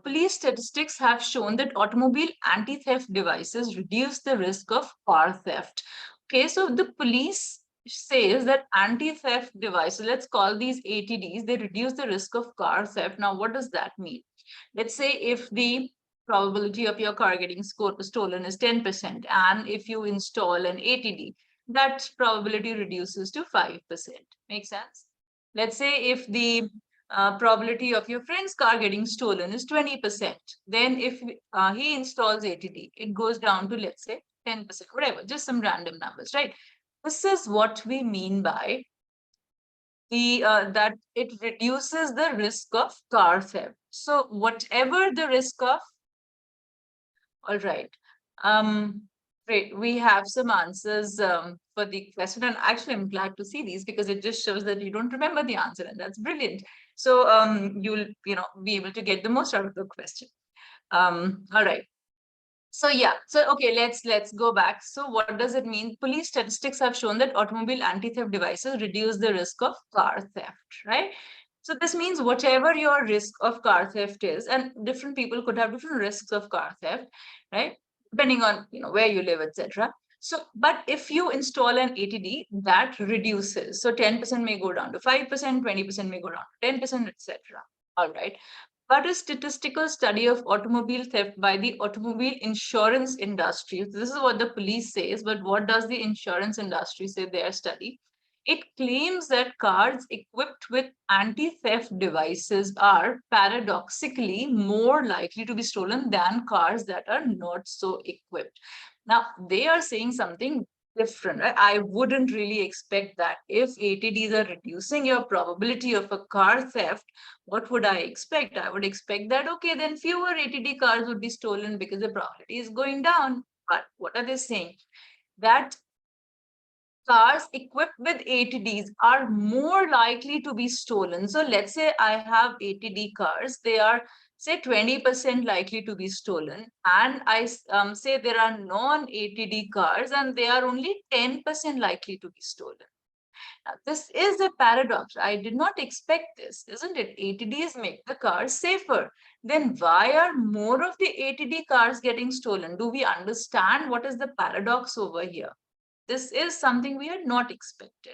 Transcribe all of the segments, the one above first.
Police statistics have shown that automobile anti-theft devices reduce the risk of car theft. Okay, so the police says that anti-theft devices, let's call these ATDs, they reduce the risk of car theft. Now, what does that mean? Let's say if the probability of your car getting stolen is 10%, and if you install an ATD, that probability reduces to 5%. Make sense? Let's say if the probability of your friend's car getting stolen is 20%. Then if he installs ATD, it goes down to, let's say, 10%, whatever, just some random numbers, right? This is what we mean by the that it reduces the risk of car theft. So whatever the risk of, all right. Great. We have some answers for the question, and actually, I'm glad to see these because it just shows that you don't remember the answer, and that's brilliant. So you'll be able to get the most out of the question. All right. So yeah, so okay, let's go back. So what does it mean? Police statistics have shown that automobile anti-theft devices reduce the risk of car theft, right? So this means whatever your risk of car theft is, and different people could have different risks of car theft, right? Depending on where you live, etc. So, but if you install an ATD, that reduces. So 10% may go down to 5%, 20% may go down to 10%, etc. All right. But a statistical study of automobile theft by the automobile insurance industry. This is what the police says, but what does the insurance industry say their study? It claims that cars equipped with anti-theft devices are paradoxically more likely to be stolen than cars that are not so equipped. Now, they are saying something different. Right? I wouldn't really expect that. If ATDs are reducing your probability of a car theft, what would I expect? I would expect that, okay, then fewer ATD cars would be stolen because the probability is going down. But what are they saying? That cars equipped with ATDs are more likely to be stolen. So let's say I have ATD cars, they are say 20% likely to be stolen. And I say there are non-ATD cars and they are only 10% likely to be stolen. Now, this is a paradox. I did not expect this, isn't it? ATDs make the cars safer. Then why are more of the ATD cars getting stolen? Do we understand what is the paradox over here? This is something we had not expected.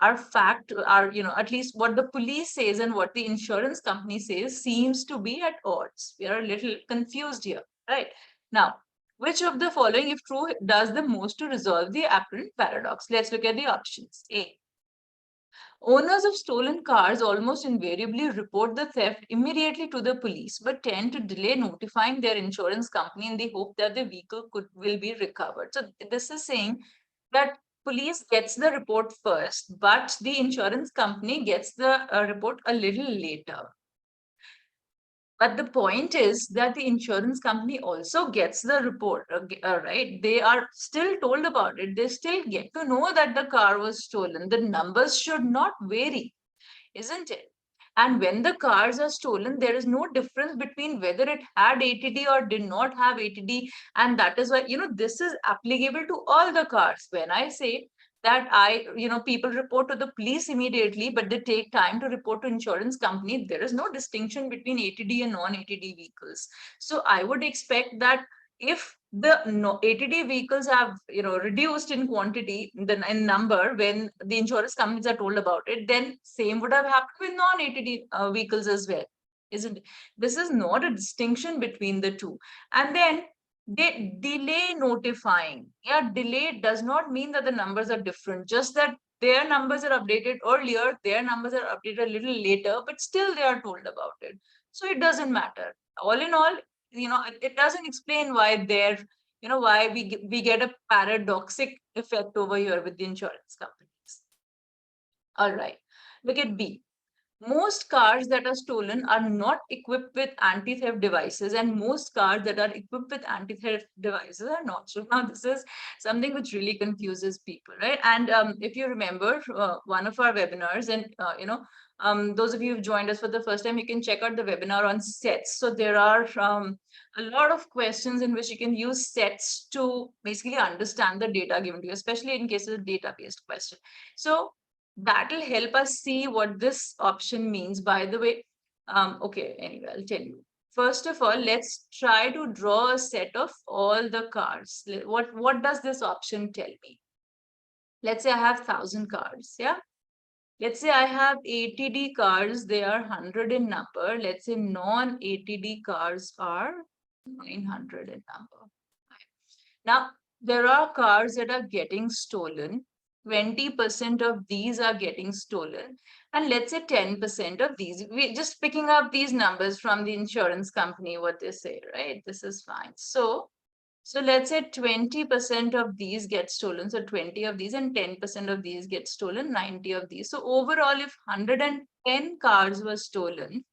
At least what the police says and what the insurance company says seems to be at odds. We are a little confused here, right? Now, which of the following, if true, does the most to resolve the apparent paradox? Let's look at the options. A. Owners of stolen cars almost invariably report the theft immediately to the police, but tend to delay notifying their insurance company in the hope that the vehicle will be recovered. So this is saying that police gets the report first, but the insurance company gets the report a little later. But the point is that the insurance company also gets the report, right? They are still told about it. They still get to know that the car was stolen. The numbers should not vary, isn't it? And when the cars are stolen, there is no difference between whether it had ATD or did not have ATD. And that is why, this is applicable to all the cars. When I say that people report to the police immediately, but they take time to report to insurance company, there is no distinction between ATD and non-ATD vehicles. So I would expect that if the ATD vehicles have reduced in quantity, in number, when the insurance companies are told about it, then same would have happened with non-ATD vehicles as well, isn't it? This is not a distinction between the two. And then they delay notifying. Yeah, delay does not mean that the numbers are different, just that their numbers are updated earlier, their numbers are updated a little later, but still they are told about it. So it doesn't matter. All in all, it doesn't explain why why we get a paradoxic effect over here with the insurance companies. All right, look at B. Most cars that are stolen are not equipped with anti-theft devices, and most cars that are equipped with anti-theft devices are not. So now this is something which really confuses people, right? And if you remember one of our webinars, and those of you who've joined us for the first time, you can check out the webinar on sets. So there are a lot of questions in which you can use sets to basically understand the data given to you, especially in case of a data-based question. So that will help us see what this option means. By the way, okay, anyway, I'll tell you. First of all, let's try to draw a set of all the cars. What does this option tell me? Let's say I have 1,000 cars, yeah? Let's say I have ATD cars, they are 100 in number. Let's say non-ATD cars are 900 in number. Now, there are cars that are getting stolen. 20% of these are getting stolen. And let's say 10% of these, we're just picking up these numbers from the insurance company, what they say, right? This is fine. So let's say 20% of these get stolen. So 20 of these and 10% of these get stolen, 90 of these. So overall, if 110 cars were stolen,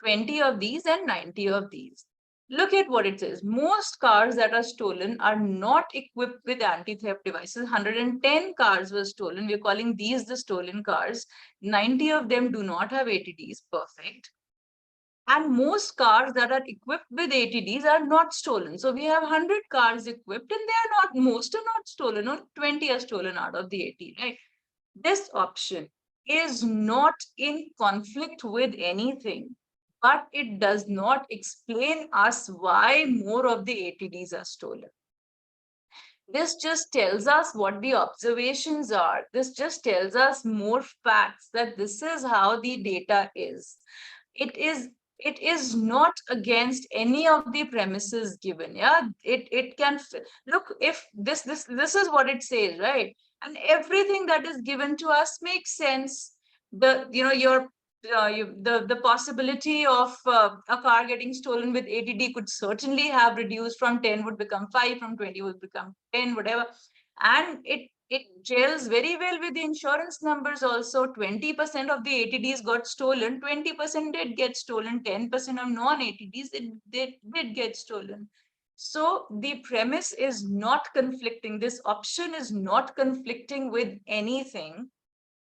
20 of these and 90 of these. Look at what it says. Most cars that are stolen are not equipped with anti-theft devices. 110 cars were stolen. We're calling these the stolen cars. 90 of them do not have ATDs. Perfect. And most cars that are equipped with ATDs are not stolen. So we have 100 cars equipped and they are not, most are not stolen. Only 20 are stolen out of the 80, right? This option is not in conflict with anything, but it does not explain us why more of the ATDs are stolen. This just tells us what the observations are. This just tells us more facts that this is how the data is. It is not against any of the premises given. Yeah, it can look, if this is what it says, right? And everything that is given to us makes sense. The possibility of a car getting stolen with ATD could certainly have reduced from 10 would become 5, from 20 would become 10, whatever. And it gels very well with the insurance numbers also. 20% of the ATDs got stolen, 20% did get stolen, 10% of non-ATDs did get stolen. So the premise is not conflicting. This option is not conflicting with anything.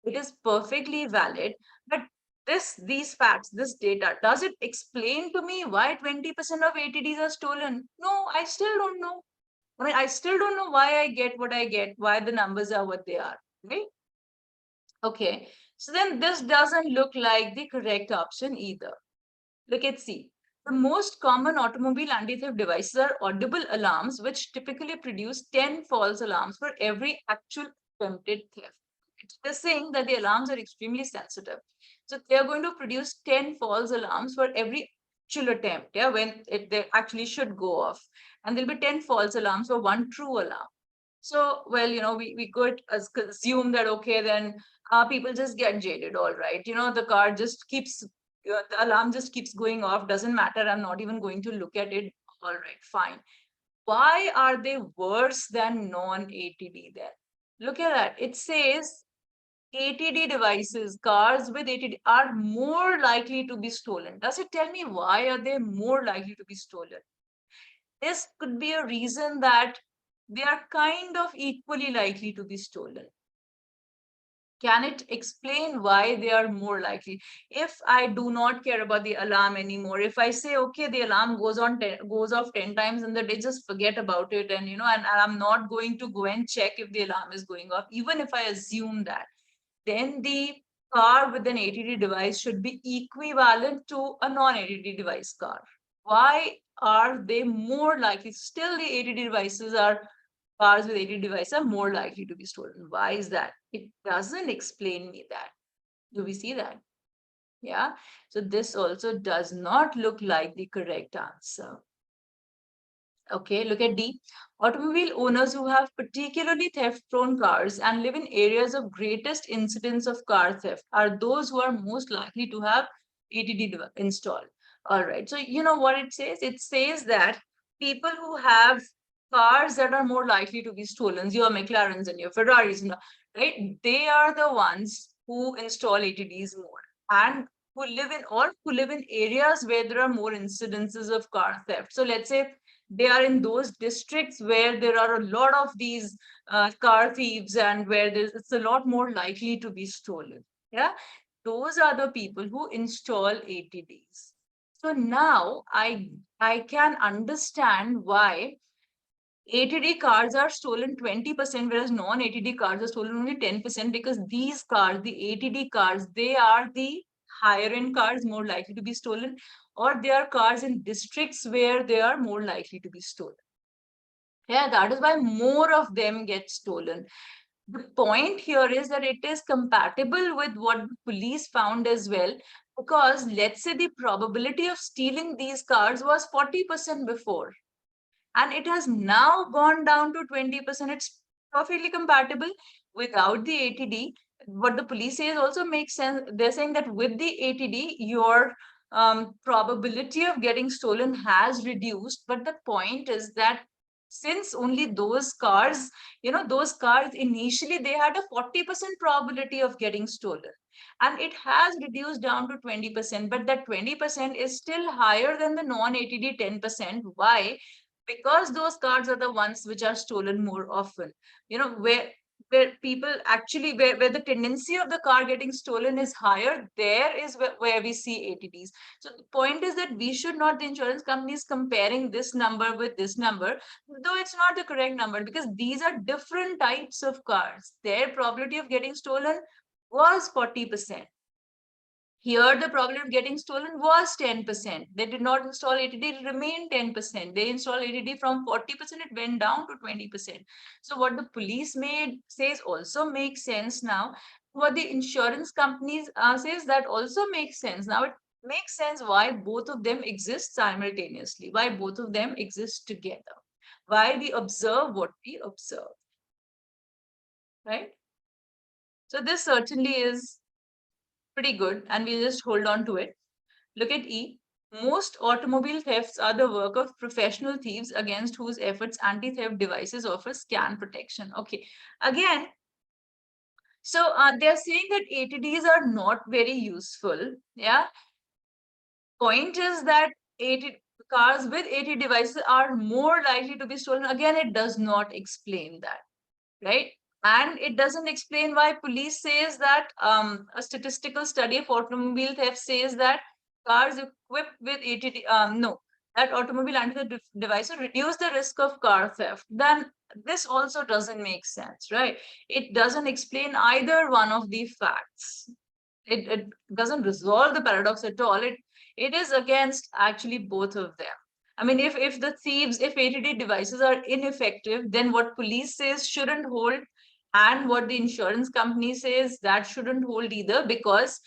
It is perfectly valid, but these facts, this data, does it explain to me why 20% of ATDs are stolen? No, I still don't know. I mean, I still don't know why I get what I get, why the numbers are what they are, right? Okay, so then this doesn't look like the correct option either. Look at C. The most common automobile anti-theft devices are audible alarms, which typically produce 10 false alarms for every actual attempted theft. They're saying that the alarms are extremely sensitive. So they're going to produce 10 false alarms for every actual attempt, yeah, when they actually should go off. And there'll be 10 false alarms for one true alarm. So, well, we could assume that, okay, then people just get jaded, all right. The car just keeps, the alarm just keeps going off, doesn't matter. I'm not even going to look at it. All right, fine. Why are they worse than non-ATD then? Look at that. It says ATD devices, cars with ATD are more likely to be stolen. Does it tell me why are they more likely to be stolen? This could be a reason that they are kind of equally likely to be stolen. Can it explain why they are more likely? If I do not care about the alarm anymore, if I say, okay, the alarm goes off 10 times in the day, just forget about it. And I'm not going to go and check if the alarm is going off, even if I assume that, then the car with an ATD device should be equivalent to a non-ATD device car. Why are they more likely? Still, the ATD devices are, cars with ATD devices are more likely to be stolen. Why is that? It doesn't explain me that. Do we see that? Yeah. So this also does not look like the correct answer. Okay, look at D. Automobile owners who have particularly theft-prone cars and live in areas of greatest incidence of car theft are those who are most likely to have ATD installed. All right, so you know what it says? It says that people who have cars that are more likely to be stolen, your McLarens and your Ferraris, right? They are the ones who install ATDs more and who live in areas where there are more incidences of car theft. So let's say they are in those districts where there are a lot of these car thieves and where it's a lot more likely to be stolen. Yeah, those are the people who install ATDs. So now I can understand why ATD cars are stolen 20%, whereas non-ATD cars are stolen only 10%, because these cars, the ATD cars, they are the higher end cars more likely to be stolen. or they are cars in districts where they are more likely to be stolen. Yeah, that is why more of them get stolen. The point here is that it is compatible with what the police found as well, because let's say the probability of stealing these cars was 40% before, and it has now gone down to 20%. It's perfectly compatible without the ATD. What the police says also makes sense. They're saying that with the ATD, your probability of getting stolen has reduced. But the point is that since only those cars, those cars initially they had a 40% probability of getting stolen, and it has reduced down to 20%, but that 20% is still higher than the non-ATD 10%. Why? Because those cards are the ones which are stolen more often, where people actually, where the tendency of the car getting stolen is higher, there is where we see ATDs. So the point is that we should not, the insurance companies, comparing this number with this number, though it's not the correct number, because these are different types of cars. Their probability of getting stolen was 40%. Here, the probability of getting stolen was 10%. They did not install ATD, it remained 10%. They installed ATD from 40%, it went down to 20%. So what the police says also makes sense now. What the insurance companies says, that also makes sense. Now it makes sense why both of them exist simultaneously, why both of them exist together, why we observe what we observe, right? So this certainly is pretty good, and we'll just hold on to it. Look at E. Most automobile thefts are the work of professional thieves against whose efforts anti-theft devices offer scan protection. Okay, again, so they're saying that ATDs are not very useful. Yeah, point is that cars with ATD devices are more likely to be stolen. Again, it does not explain that, right? And it doesn't explain why police says that a statistical study of automobile theft says that cars equipped with ATD, that automobile anti-theft devices reduce the risk of car theft. Then this also doesn't make sense, right? It doesn't explain either one of the facts. It doesn't resolve the paradox at all. It is against actually both of them. I mean, if the thieves, if ATD devices are ineffective, then what police says shouldn't hold, and what the insurance company says, that shouldn't hold either, because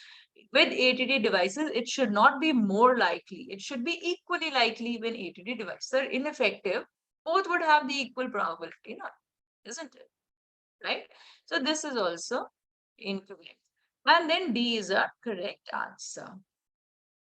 with ATD devices, it should not be more likely. It should be equally likely. When ATD devices are ineffective, both would have the equal probability, not, isn't it? Right? So this is also incorrect. And then D is a correct answer.